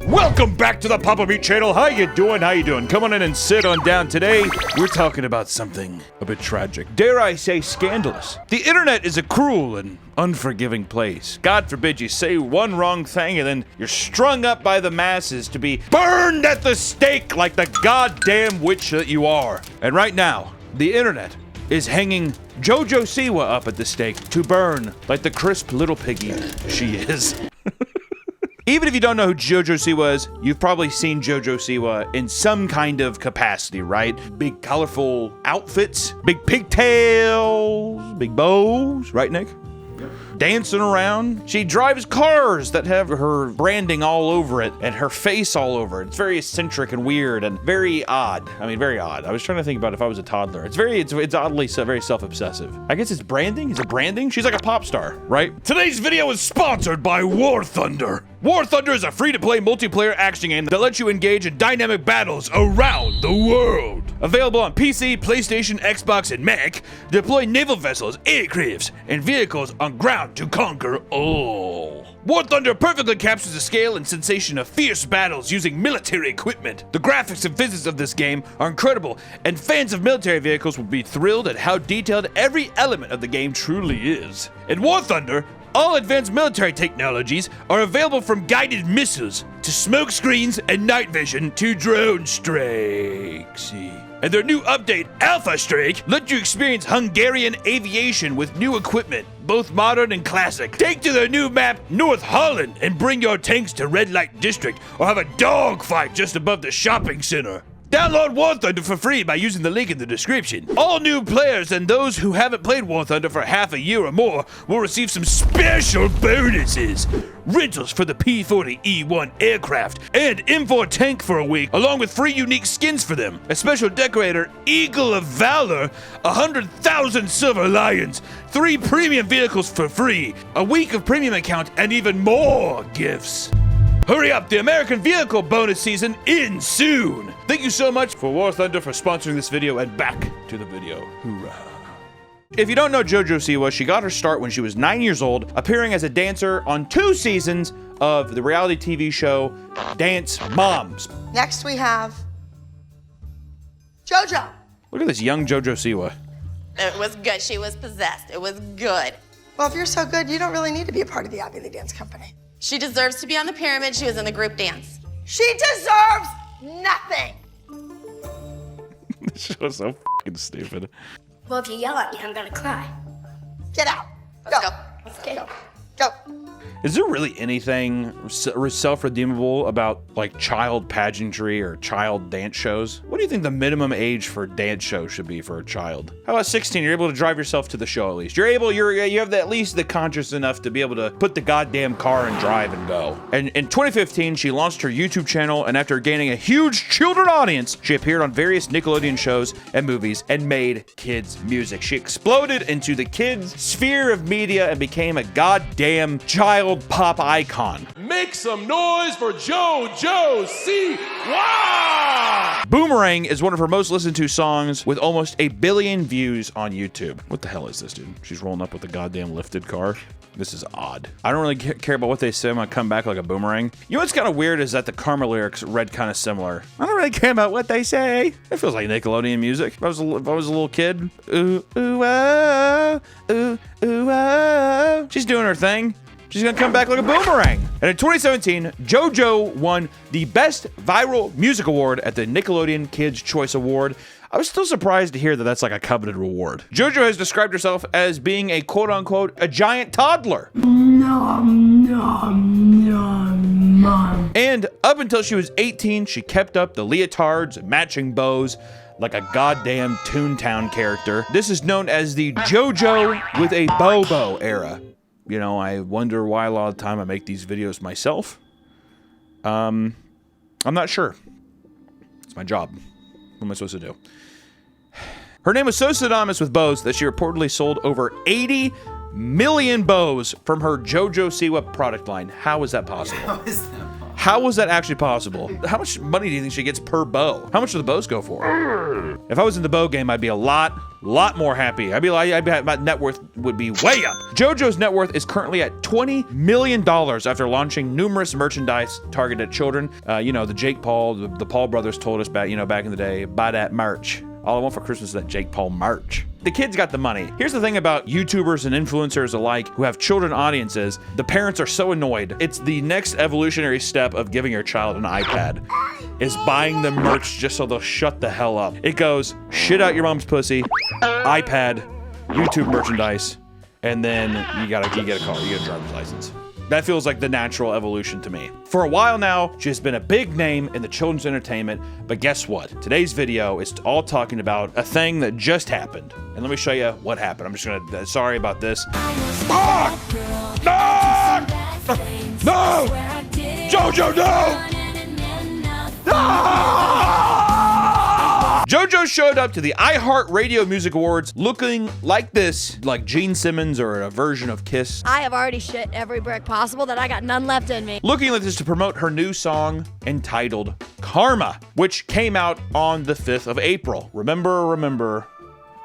Welcome back to the Papa Beat channel. How you doing? How you doing? Come on in and sit on down. Today, we're talking about something a bit tragic. Dare I say scandalous. The internet is a cruel and unforgiving place. God forbid you say one wrong thing and then you're strung up by the masses to be burned at the stake like the goddamn witch that you are. And right now, the internet is hanging JoJo Siwa up at the stake to burn like the crisp little piggy she is. Even if you don't know who JoJo Siwa is, you've probably seen JoJo Siwa in some kind of capacity, right? Big colorful outfits, big pigtails, big bows, right, Nick? Yep. Dancing around. She drives cars that have her branding all over it and her face all over it. It's very eccentric and weird and very odd. I mean, very odd. I was trying to think about if I was a toddler. It's oddly very self-obsessive. I guess it's branding. Is it branding? She's like a pop star, right? Today's video is sponsored by War Thunder. War Thunder is a free-to-play multiplayer action game that lets you engage in dynamic battles around the world. Available on PC, PlayStation, Xbox, and Mac, deploy naval vessels, aircrafts, and vehicles on ground to conquer all. War Thunder perfectly captures the scale and sensation of fierce battles using military equipment. The graphics and physics of this game are incredible, and fans of military vehicles will be thrilled at how detailed every element of the game truly is. In War Thunder, all advanced military technologies are available, from guided missiles to smoke screens and night vision to drone strikes. And their new update, Alpha Strike, lets you experience Hungarian aviation with new equipment, both modern and classic. Take to their new map, North Holland, and bring your tanks to Red Light District, or have a dogfight just above the shopping center. Download War Thunder for free by using the link in the description. All new players and those who haven't played War Thunder for half a year or more will receive some special bonuses. Rentals for the P-40E1 aircraft and M4 tank for a week, along with free unique skins for them. A special decorator, Eagle of Valor, 100,000 Silver Lions, 3 premium vehicles for free, a week of premium account, and even more gifts. Hurry up, the American Vehicle bonus season ends soon. Thank you so much for War Thunder for sponsoring this video, and back to the video. Hoorah. If you don't know JoJo Siwa, she got her start when she was 9 years old, appearing as a dancer on 2 seasons of the reality TV show Dance Moms. Next we have JoJo. Look at this young JoJo Siwa. It was good. She was possessed. It was good. Well, if you're so good, you don't really need to be a part of the Obviously Dance Company. She deserves to be on the pyramid. She was in the group dance. She deserves nothing. This show is so fucking stupid. Well, if you yell at me, I'm gonna cry. Get out. Let's go. Okay. Go. Is there really anything self-redeemable about like child pageantry or child dance shows? What do you think the minimum age for dance shows should be for a child? How about 16? You're able to drive yourself to the show at least. You have at least the conscious enough to be able to put the goddamn car and drive and go. And in 2015, she launched her YouTube channel, and after gaining a huge children audience, she appeared on various Nickelodeon shows and movies and made kids music. She exploded into the kids sphere of media and became a goddamn child pop icon. Make some noise for JoJo Siwa! Boomerang is one of her most listened to songs with almost 1 billion views on YouTube. What the hell is this, dude? She's rolling up with a goddamn lifted car. This is odd. I don't really care about what they say. I'm gonna come back like a boomerang. You know what's kind of weird is that the Karma lyrics read kind of similar. I don't really care about what they say. It feels like Nickelodeon music. If I was a little kid. Ooh, ooh, oh, ooh, ooh, oh. She's doing her thing. She's gonna come back like a boomerang. And in 2017, JoJo won the Best Viral Music Award at the Nickelodeon Kids' Choice Award. I was still surprised to hear that that's like a coveted reward. JoJo has described herself as being a quote-unquote a giant toddler. And up until she was 18, she kept up the leotards and matching bows like a goddamn Toontown character. This is known as the JoJo with a Bobo era. You know, I wonder why a lot of the time I make these videos myself. I'm not sure. It's my job. What am I supposed to do? Her name was so synonymous with bows that she reportedly sold over 80 million bows from her JoJo Siwa product line. How is that possible? How was that actually possible? How much money do you think she gets per bow? How much do the bows go for? If I was in the bow game, I'd be a lot more happy. My net worth would be way up. JoJo's net worth is currently at $20 million after launching numerous merchandise targeted at children. You know, the Jake Paul, the Paul brothers told us back in the day, buy that merch. All I want for Christmas is that Jake Paul merch. The kids got the money. Here's the thing about YouTubers and influencers alike who have children audiences. The parents are so annoyed. It's the next evolutionary step of giving your child an iPad, is buying them merch just so they'll shut the hell up. It goes, shit out your mom's pussy, iPad, YouTube merchandise, and then you get a car, you get a driver's license. That feels like the natural evolution to me. For a while now, she has been a big name in the children's entertainment, but guess what? Today's video is all talking about a thing that just happened. And let me show you what happened. I'm just gonna, sorry about this. Ah! No! No! JoJo, no! Ah! JoJo showed up to the iHeartRadio Music Awards looking like this, like Gene Simmons or a version of Kiss. I have already shit every brick possible that I got none left in me. Looking like this to promote her new song entitled Karma, which came out on the 5th of April. Remember,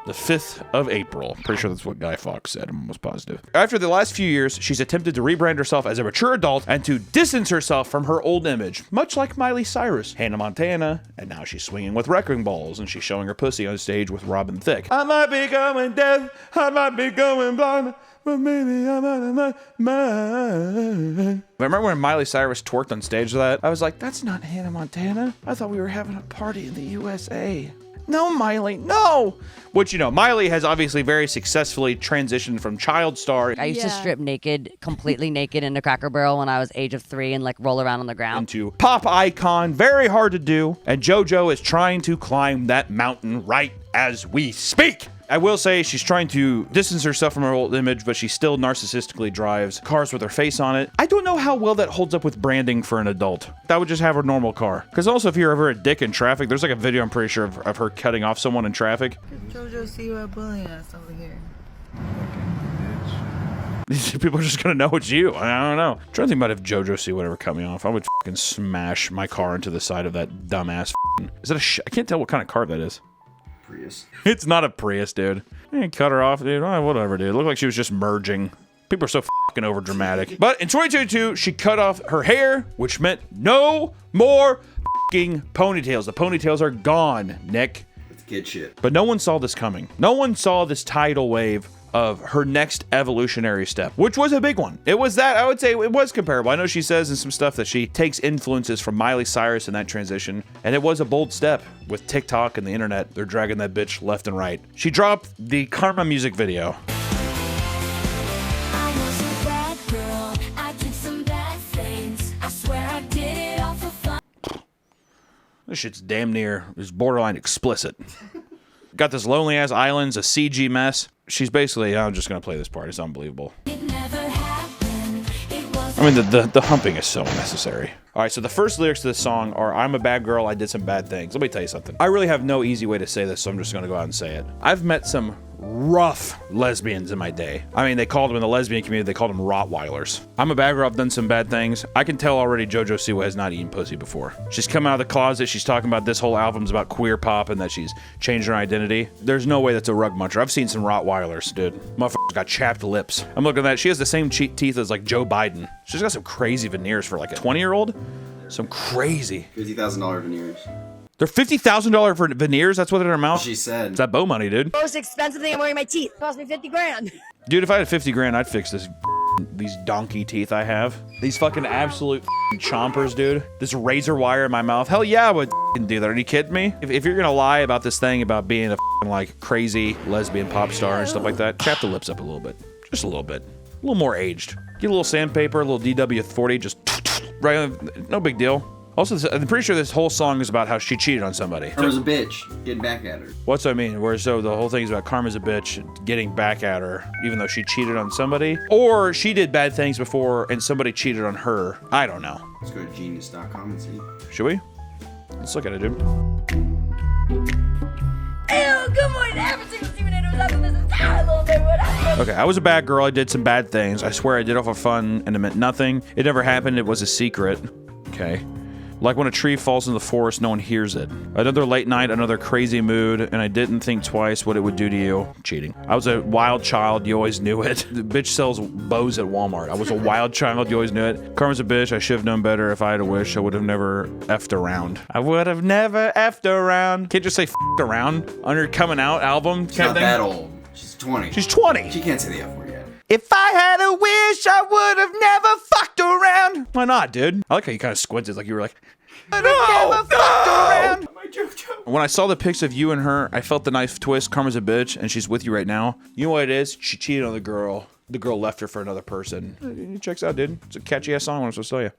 the 5th of April. Pretty sure that's what Guy Fawkes said, I'm almost positive. After the last few years, she's attempted to rebrand herself as a mature adult and to distance herself from her old image, much like Miley Cyrus, Hannah Montana, and now she's swinging with wrecking balls and she's showing her pussy on stage with Robin Thicke. I might be going deaf, I might be going blind, but maybe I'm out of my mind. Remember when Miley Cyrus twerked on stage with that? I was like, that's not Hannah Montana. I thought we were having a party in the USA. No, Miley, no! Which, you know, Miley has obviously very successfully transitioned from child star I used to strip naked, completely naked into Cracker Barrel when I was age of 3 and like roll around on the ground. into pop icon. Very hard to do. And JoJo is trying to climb that mountain right as we speak. I will say she's trying to distance herself from her old image, but she still narcissistically drives cars with her face on it. I don't know how well that holds up with branding for an adult. That would just have her normal car. Because also, if you're ever a dick in traffic, there's like a video I'm pretty sure of her cutting off someone in traffic. JoJo see you bullying us over here. These people are just gonna know it's you. I don't know. I'm trying to think about if JoJo see would ever cut me off. I would fucking smash my car into the side of that dumbass. Is that a I can't tell what kind of car that is. Prius. It's not a Prius, dude. You cut her off, dude. Oh, whatever, dude. It looked like she was just merging. People are so fucking over dramatic. But in 2022, she cut off her hair, which meant no more fucking ponytails. The ponytails are gone, Nick. It's kid shit. But no one saw this coming. No one saw this tidal wave of her next evolutionary step, which was a big one. It was that, I would say it was comparable. I know she says in some stuff that she takes influences from Miley Cyrus in that transition, and it was a bold step. With TikTok and the internet, they're dragging that bitch left and right. She dropped the Karma music video. I was a bad girl, I did some bad things, I swear I did it all for fun. This shit's damn near, is borderline explicit. Got this lonely ass island's a CG mess. She's basically, I'm just gonna play this part, it's unbelievable. It never happened. It was I mean, the humping is so unnecessary. All right, so the first lyrics to this song are, I'm a bad girl, I did some bad things. Let me tell you something. I really have no easy way to say this, so I'm just gonna go out and say it. I've met some rough lesbians in my day. I mean, they called them in the lesbian community, they called them Rottweilers. I'm a bad girl, I've done some bad things. I can tell already JoJo Siwa has not eaten pussy before. She's come out of the closet, she's talking about this whole album's about queer pop and that she's changed her identity. There's no way that's a rug muncher. I've seen some Rottweilers, dude. Motherfucker's got chapped lips. I'm looking at that, she has the same teeth as like Joe Biden. She's got some crazy veneers for like a 20-year-old. Some crazy. $50,000 veneers. They're $50,000 for veneers? That's what they're in her mouth? She said. It's that bow money, dude. Most expensive thing I'm wearing my teeth. Cost me 50 grand. Dude, if I had 50 grand, I'd fix these donkey teeth I have. These fucking absolute chompers, dude. This razor wire in my mouth. Hell yeah, I would do that. Are you kidding me? If you're gonna lie about this thing about being a like crazy lesbian pop star and stuff like that, chap the lips up a little bit. Just a little bit. A little more aged. Get a little sandpaper, a little DW40, just right, no big deal. Also, I'm pretty sure this whole song is about how she cheated on somebody. Karma's a bitch. Getting back at her. What's I mean? Where so the whole thing's about Karma's a bitch, getting back at her, even though she cheated on somebody? Or she did bad things before and somebody cheated on her. I don't know. Let's go to genius.com and see. Should we? Let's look at it, dude. Ew, good morning. Every single Steven Andrews after this entire little neighborhood. Okay, I was a bad girl. I did some bad things. I swear I did it for fun and it meant nothing. It never happened. It was a secret. Okay. Like when a tree falls in the forest, no one hears it. Another late night, another crazy mood, and I didn't think twice what it would do to you. Cheating. I was a wild child, you always knew it. The bitch sells bows at Walmart. I was a wild child, you always knew it. Karma's a bitch, I should have known better. If I had a wish, I would have never effed around. I would have never effed around. Can't just say f***ed around on your coming out album. She's not that old. She's 20. She's 20. She can't say the F word yet. If I had a wish, I would have never fucked around. Why not, dude? I like how you kind of squinted, like you were like, never fucked around. When I saw the pics of you and her, I felt the knife twist. Karma's a bitch, and she's with you right now. You know what it is? She cheated on the girl. The girl left her for another person. It checks out, dude. It's a catchy ass song. I'm supposed to tell you.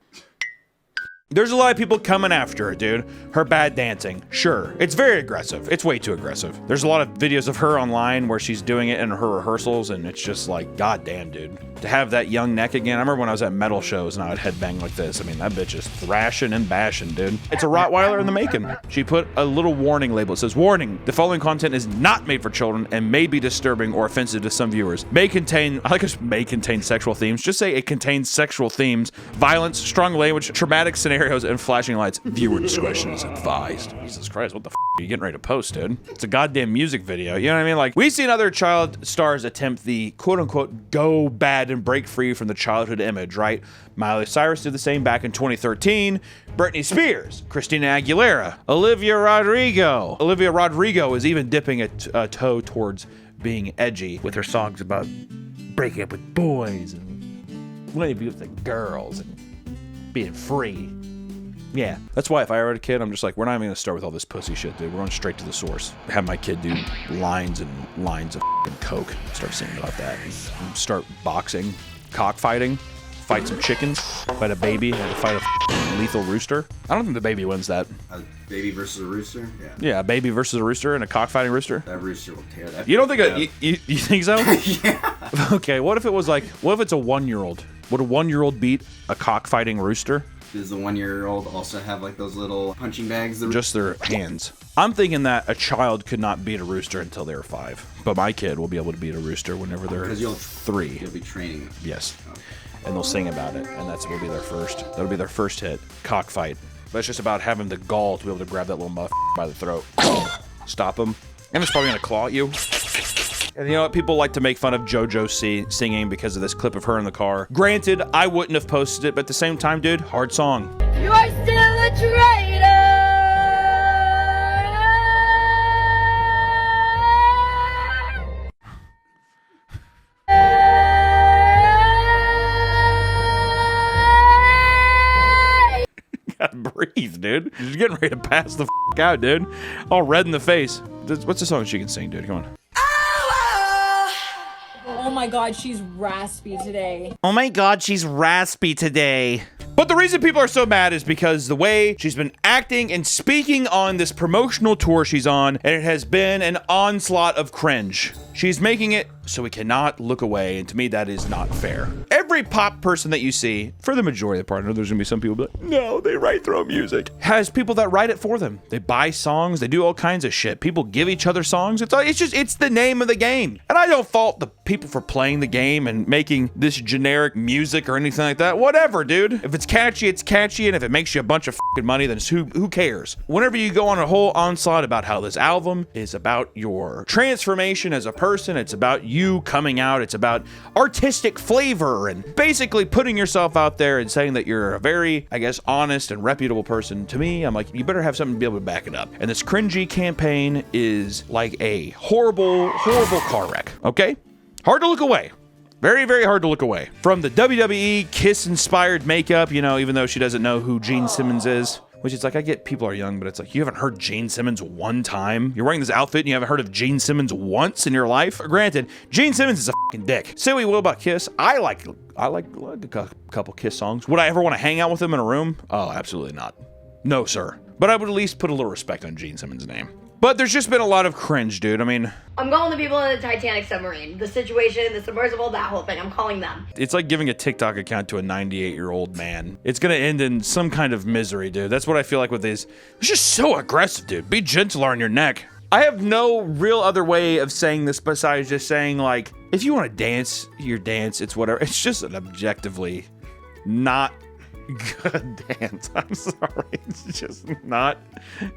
There's a lot of people coming after her, dude. Her bad dancing. Sure. It's very aggressive. It's way too aggressive. There's a lot of videos of her online where she's doing it in her rehearsals, and it's just like, goddamn, dude. To have that young neck again. I remember when I was at metal shows and I would headbang like this. I mean, that bitch is thrashing and bashing, dude. It's a Rottweiler in the making. She put a little warning label. It says, warning, the following content is not made for children and may be disturbing or offensive to some viewers. May contain, I like it, may contain sexual themes. Just say it contains sexual themes, violence, strong language, traumatic scenarios, and flashing lights. Viewer discretion is advised. Jesus Christ, what the f are you getting ready to post, dude? It's a goddamn music video. You know what I mean? Like, we've seen other child stars attempt the quote-unquote go bad and break free from the childhood image, right? Miley Cyrus did the same back in 2013. Britney Spears, Christina Aguilera, Olivia Rodrigo. Olivia Rodrigo is even dipping a toe towards being edgy with her songs about breaking up with boys and wanting to be with the girls and being free. Yeah, that's why if I ever had a kid, I'm just like, we're not even gonna start with all this pussy shit, dude. We're going straight to the source. Have my kid do lines and lines of coke. Start singing about that. And start boxing, cockfighting, fight some chickens, fight a baby, and to fight a lethal rooster. I don't think the baby wins that. A baby versus a rooster? Yeah. Yeah, a baby versus a rooster and a cockfighting rooster. That rooster will tear that. You don't think up. you think so? Yeah. Okay, what if it was like, what if it's a 1-year-old? Would a 1-year-old beat a cockfighting rooster? Does the 1-year-old also have like those little punching bags? Just their hands. I'm thinking that a child could not beat a rooster until they were 5, but my kid will be able to beat a rooster whenever they're 3. You'll be training them. Yes, and they'll sing about it, and that's will be their first. That'll be their first hit, cockfight. But it's just about having the gall to be able to grab that little muff by the throat, stop him, and it's probably gonna claw at you. And you know what? People like to make fun of JoJo singing because of this clip of her in the car. Granted, I wouldn't have posted it, but at the same time, dude, hard song. You are still a traitor. Gotta breathe, dude. She's getting ready to pass the f out, dude. All red in the face. What's the song she can sing, dude? Come on. Oh my god, she's raspy today. Oh my god, she's raspy today. But the reason people are so mad is because the way she's been acting and speaking on this promotional tour she's on, and it has been an onslaught of cringe. She's making it so we cannot look away, and to me that is not fair. Every pop person that you see, for the majority of the part, I know there's gonna be some people like, no, they write their own music, has people that write it for them. They buy songs, they do all kinds of shit. People give each other songs. It's the name of the game. And I don't fault the people for playing the game and making this generic music or anything like that. Whatever, dude. If it's catchy, it's catchy, and if it makes you a bunch of fucking money, then who cares? Whenever you go on a whole onslaught about how this album is about your transformation as a person, it's about you coming out, it's about artistic flavor and basically putting yourself out there and saying that you're a very, I guess, honest and reputable person. To me, I'm like, you better have something to be able to back it up. And this cringy campaign is like a horrible, horrible car wreck, okay? Hard to look away. Very, very hard to look away. From the WWE Kiss-inspired makeup, you know, even though she doesn't know who Gene Simmons is. Which is like, I get people are young, but it's like, you haven't heard Gene Simmons one time? You're wearing this outfit and you haven't heard of Gene Simmons once in your life? Granted, Gene Simmons is a fucking dick. Say what you will about Kiss. I like a couple Kiss songs. Would I ever want to hang out with him in a room? Oh, absolutely not. No, sir. But I would at least put a little respect on Gene Simmons' name. But there's just been a lot of cringe, dude. I mean, I'm calling the people in the Titanic submarine. The situation, the submersible, that whole thing. I'm calling them. It's like giving a TikTok account to a 98-year-old man. It's gonna end in some kind of misery, dude. That's what I feel like with these. It's just so aggressive, dude. Be gentler on your neck. I have no real other way of saying this besides just saying, like, if you want to dance, your dance, it's whatever. It's just an objectively not good dance. I'm sorry. It's just not.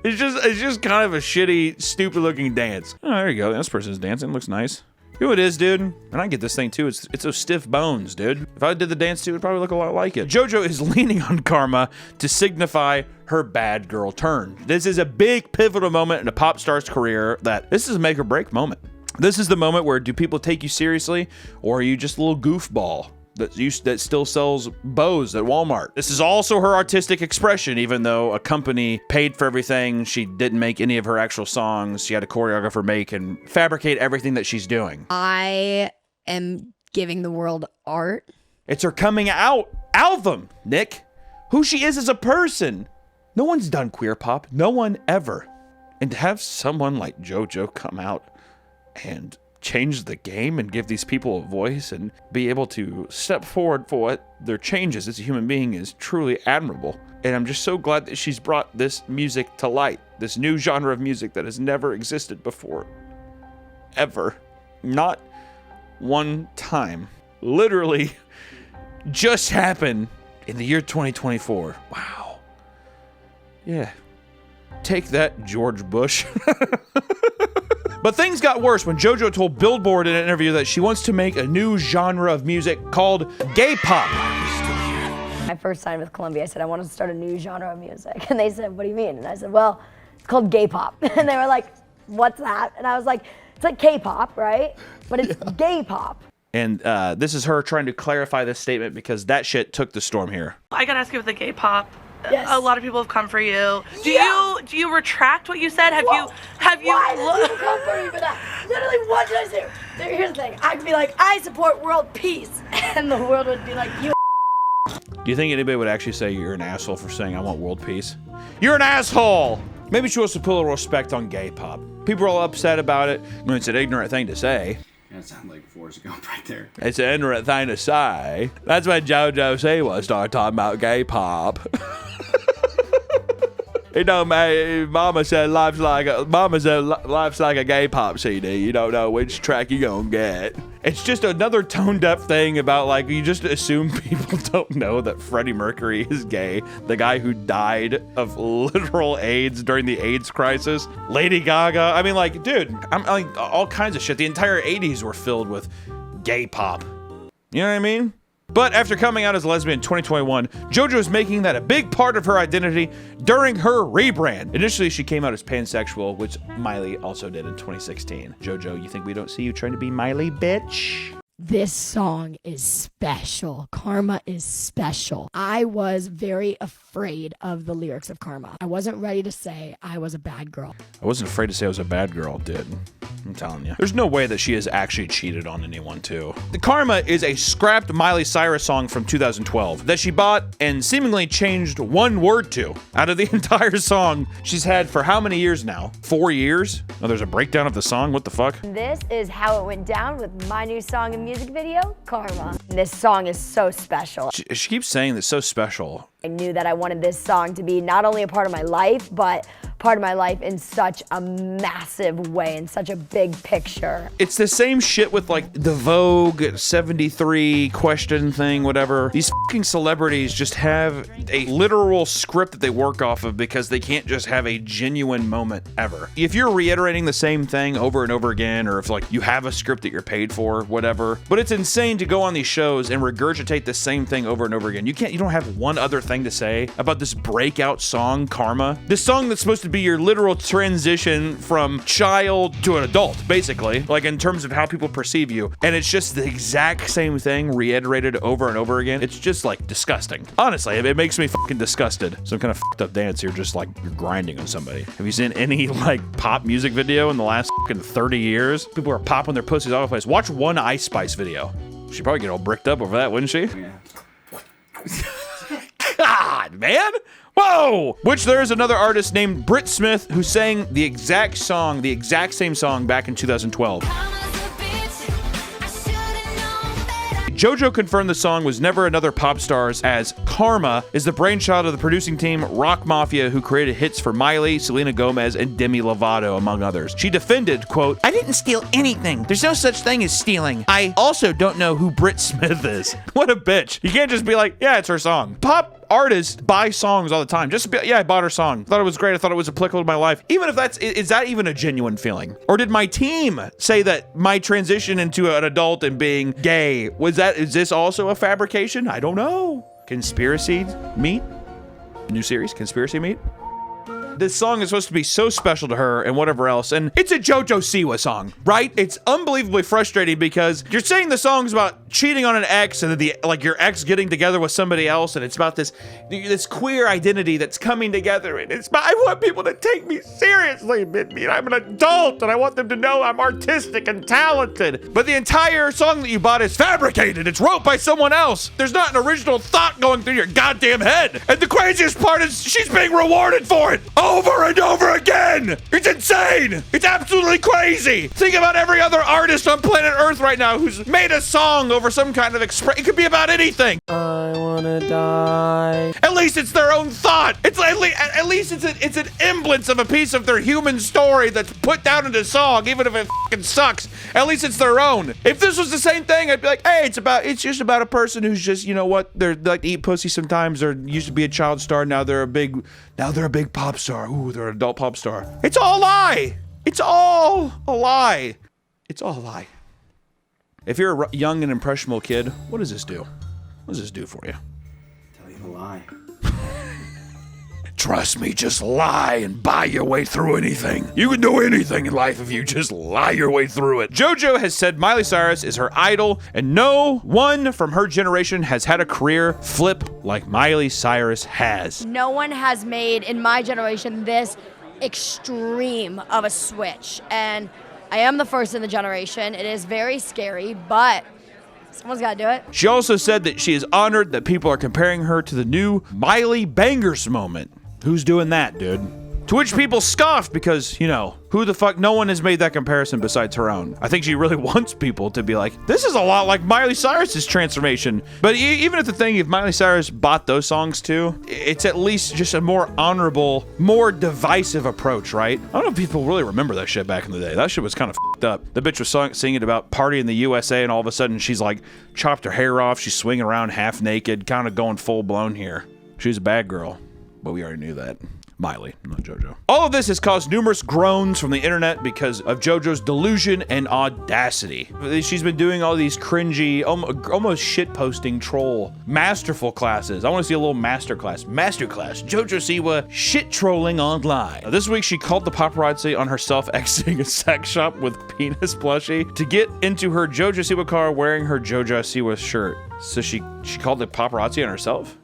It's just kind of a shitty, stupid looking dance. Oh, there you go. This person's dancing. Looks nice. You know what it is, dude? And I get this thing too. It's those stiff bones, dude. If I did the dance too, it would probably look a lot like it. JoJo is leaning on Karma to signify her bad girl turn. This is a big pivotal moment in a pop star's career that this is a make or break moment. This is the moment where do people take you seriously or are you just a little goofball that still sells bows at Walmart? This is also her artistic expression, even though a company paid for everything. She didn't make any of her actual songs. She had a choreographer make and fabricate everything that she's doing. I am giving the world art. It's her coming out album, Nick. Who she is as a person. No one's done queer pop. No one ever. And to have someone like JoJo come out and change the game and give these people a voice and be able to step forward for what their changes as a human being is truly admirable. And I'm just so glad that she's brought this music to light, this new genre of music that has never existed before. Ever. Not one time. Literally just happened in the year 2024. Wow. Yeah. Take that, George Bush. But things got worse when JoJo told Billboard in an interview that she wants to make a new genre of music called gay pop. I first signed with Columbia. I said, I want to start a new genre of music. And they said, what do you mean? And I said, well, it's called gay pop. And they were like, what's that? And I was like, it's like K-pop, right? But it's gay pop. And this is her trying to clarify this statement because that shit took the storm here. I gotta ask you with the gay pop. Yes. A lot of people have come for you. Do you retract what you said? Have you Why did you come for me for that? Literally, what did I say? Here's the thing. I'd be like, I support world peace. And the world would be like, you. Do you think anybody would actually say you're an asshole for saying I want world peace? You're an asshole! Maybe she wants to put a little respect on gay pop. People are all upset about it. I mean, it's an ignorant thing to say. That sounds like Forrest Gump right there. It's an ignorant thing to say. That's what JoJo Siwa started talking about gay pop. You know, man, Mama said life's like a gay pop CD. You don't know which track you gonna get. It's just another tone deaf thing about like you just assume people don't know that Freddie Mercury is gay. The guy who died of literal AIDS during the AIDS crisis. Lady Gaga. I mean, like, dude, I'm like all kinds of shit. The entire 80s were filled with gay pop. You know what I mean? But after coming out as a lesbian in 2021, JoJo is making that a big part of her identity during her rebrand. Initially, she came out as pansexual, which Miley also did in 2016. JoJo, you think we don't see you trying to be Miley, bitch? This song is special. Karma is special. I was very afraid of the lyrics of Karma. I wasn't ready to say I was a bad girl. I wasn't afraid to say I was a bad girl, dude. I'm telling you. There's no way that she has actually cheated on anyone, too. The Karma is a scrapped Miley Cyrus song from 2012 that she bought and seemingly changed one word to. Out of the entire song she's had for how many years now? 4 years? Oh, there's a breakdown of the song? What the fuck? This is how it went down with my new song and music video, Karma. This song is so special. She keeps saying it's so special. I knew that I wanted this song to be not only a part of my life, but part of my life in such a massive way, in such a big picture. It's the same shit with like the Vogue 73 question thing, whatever. These fucking celebrities just have a literal script that they work off of because they can't just have a genuine moment ever. If you're reiterating the same thing over and over again, or if like you have a script that you're paid for, whatever, but it's insane to go on these shows and regurgitate the same thing over and over again. You don't have one other thing to say about this breakout song, Karma. This song that's supposed to be your literal transition from child to an adult, basically, like in terms of how people perceive you. And it's just the exact same thing reiterated over and over again. It's just like disgusting. Honestly, it makes me fucking disgusted. Some kind of fucked up dance here, just like you're grinding on somebody. Have you seen any like pop music video in the last fucking 30 years? People are popping their pussies all over the place. Watch one Ice Spice video. She'd probably get all bricked up over that, wouldn't she? Yeah. God, man. Whoa! Which there is another artist named Britt Smith who sang the exact same song back in 2012. JoJo confirmed the song was never another pop star's, as Karma is the brainchild of the producing team Rock Mafia, who created hits for Miley, Selena Gomez, and Demi Lovato, among others. She defended, quote, "I didn't steal anything. There's no such thing as stealing. I also don't know who Britt Smith is." What a bitch. You can't just be like, yeah, it's her song. Pop artists buy songs all the time. I bought her song. Thought it was great. I thought it was applicable to my life. Even if is that even a genuine feeling? Or did my team say that my transition into an adult and being gay, is this also a fabrication? I don't know. Conspiracy Meat? New series, Conspiracy Meat? This song is supposed to be so special to her and whatever else, and it's a JoJo Siwa song, right? It's unbelievably frustrating because you're saying the song's about cheating on an ex and your ex getting together with somebody else, and it's about this queer identity that's coming together, and I want people to take me seriously. I'm an adult, and I want them to know I'm artistic and talented. But the entire song that you bought is fabricated. It's wrote by someone else. There's not an original thought going through your goddamn head. And the craziest part is she's being rewarded for it. Over and over again! It's insane! It's absolutely crazy! Think about every other artist on planet Earth right now who's made a song over some kind of expression. It could be about anything. I wanna die. At least it's their own thought. It's at least it's an emblance of a piece of their human story that's put down into song, even if it fucking sucks. At least it's their own. If this was the same thing, I'd be like, hey, it's just about a person who's just, you know what, they're like to eat pussy sometimes, or used to be a child star, now they're a big pop star. Ooh, they're an adult pop star. It's all a lie. It's all a lie. It's all a lie. If you're a young and impressionable kid, what does this do? What does this do for you? Tell you to lie. Trust me, just lie and buy your way through anything. You can do anything in life if you just lie your way through it. JoJo has said Miley Cyrus is her idol, and no one from her generation has had a career flip like Miley Cyrus has. No one has made, in my generation, this extreme of a switch. And I am the first in the generation. It is very scary, but someone's got to do it. She also said that she is honored that people are comparing her to the new Miley Bangers moment. Who's doing that, dude? To which people scoffed because, you know, who the fuck? No one has made that comparison besides her own. I think she really wants people to be like, this is a lot like Miley Cyrus's transformation. But even if Miley Cyrus bought those songs too, it's at least just a more honorable, more divisive approach, right? I don't know if people really remember that shit back in the day. That shit was kind of fucked up. The bitch was singing about partying in the USA, and all of a sudden she's like chopped her hair off. She's swinging around half naked, kind of going full blown here. She's a bad girl, but we already knew that. Miley, not JoJo. All of this has caused numerous groans from the internet because of JoJo's delusion and audacity. She's been doing all these cringy, almost shit-posting troll masterful classes. I want to see a little masterclass. Masterclass, JoJo Siwa shit trolling online. This week she called the paparazzi on herself exiting a sex shop with penis plushie to get into her JoJo Siwa car wearing her JoJo Siwa shirt. So she called the paparazzi on herself?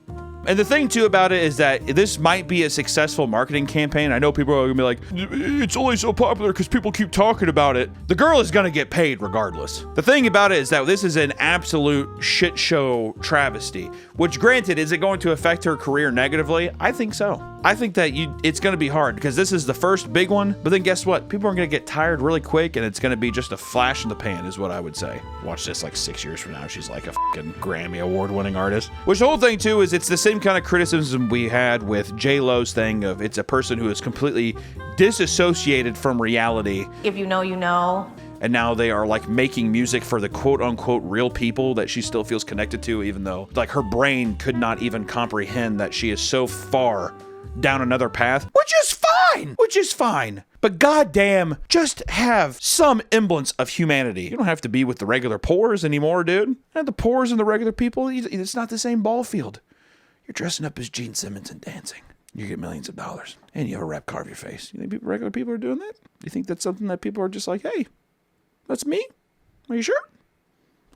And the thing too about it is that this might be a successful marketing campaign. I know people are gonna be like, it's only so popular because people keep talking about it. The girl is gonna get paid regardless. The thing about it is that this is an absolute shit show travesty, which granted, is it going to affect her career negatively? I think so. I think that it's gonna be hard because this is the first big one, but then guess what? People are gonna get tired really quick and it's gonna be just a flash in the pan is what I would say. Watch this like 6 years from now, she's like a fucking Grammy award winning artist. Which the whole thing too is it's the same kind of criticism we had with J-Lo's thing of it's a person who is completely disassociated from reality. If you know, you know. And now they are like making music for the quote unquote real people that she still feels connected to, even though like her brain could not even comprehend that she is so far down another path, which is fine. But goddamn, just have some semblance of humanity. You don't have to be with the regular poors anymore, dude. And the poors and the regular people, it's not the same ball field. You're dressing up as Gene Simmons and dancing. You get millions of dollars. And you have a rap carve your face. You think regular people are doing that? You think that's something that people are just like, hey, that's me? Are you sure?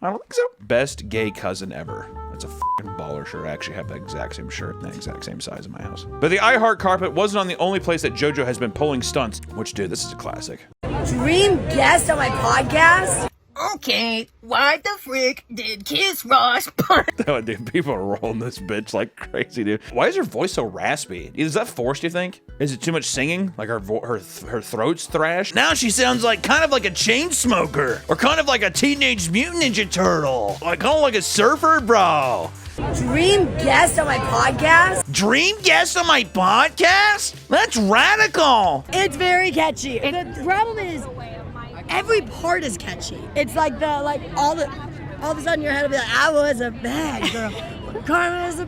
I don't think so. Best gay cousin ever. That's a fucking baller shirt. I actually have that exact same shirt, that exact same size in my house. But the I Heart carpet wasn't on the only place that JoJo has been pulling stunts, which, dude, this is a classic. Dream guest on my podcast? Okay, why the frick did Kiss Ross punch? Oh, dude, people are rolling this bitch like crazy, dude. Why is her voice so raspy? Is that forced, you think? Is it too much singing? Like her throat's thrashed? Now she sounds like kind of like a chain smoker. Or kind of like a Teenage Mutant Ninja Turtle. Like kind of like a surfer bro. Dream guest on my podcast? Dream guest on my podcast? That's radical. It's very catchy. And the problem is, every part is catchy. It's like all of a sudden your head will be like, I was a bad girl. Karma is a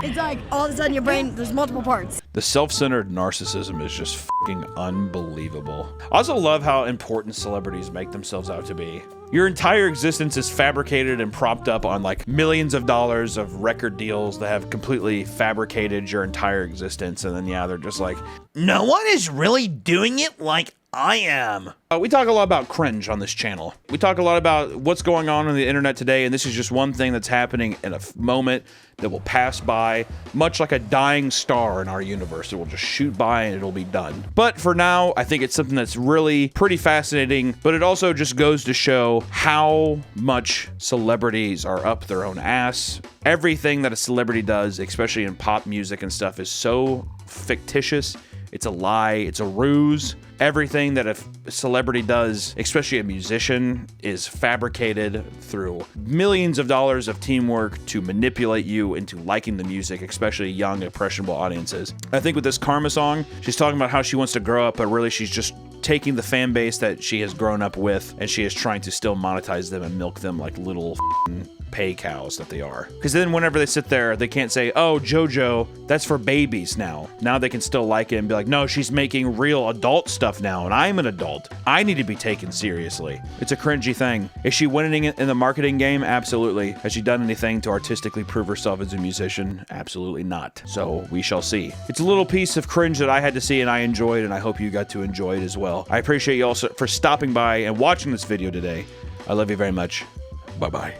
It's like all of a sudden your brain, there's multiple parts. The self-centered narcissism is just fucking unbelievable. I also love how important celebrities make themselves out to be. Your entire existence is fabricated and propped up on like millions of dollars of record deals that have completely fabricated your entire existence. And then, yeah, they're just like, no one is really doing it like I am. We talk a lot about cringe on this channel. We talk a lot about what's going on the internet today, and this is just one thing that's happening in a moment that will pass by, much like a dying star in our universe. It will just shoot by and it'll be done. But for now, I think it's something that's really pretty fascinating, but it also just goes to show how much celebrities are up their own ass. Everything that a celebrity does, especially in pop music and stuff, is so fictitious. It's a lie, it's a ruse. Everything that a celebrity does, especially a musician, is fabricated through millions of dollars of teamwork to manipulate you into liking the music, especially young, impressionable audiences. I think with this Karma song, she's talking about how she wants to grow up, but really she's just taking the fan base that she has grown up with, and she is trying to still monetize them and milk them like little pay cows that they are. Because then whenever they sit there, they can't say, oh, JoJo, that's for babies now. Now they can still like it and be like, no, she's making real adult stuff now, and I'm an adult. I need to be taken seriously. It's a cringy thing. Is she winning in the marketing game? Absolutely. Has she done anything to artistically prove herself as a musician? Absolutely not. So we shall see. It's a little piece of cringe that I had to see and I enjoyed, and I hope you got to enjoy it as well. I appreciate you all for stopping by and watching this video today. I love you very much. Bye-bye.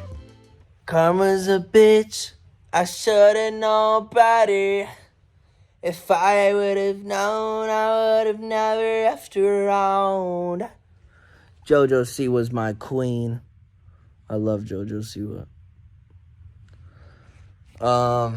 Karma's a bitch, I should've known better. If I would've known, I would've never left her around. JoJo Siwa's my queen. I love JoJo Siwa.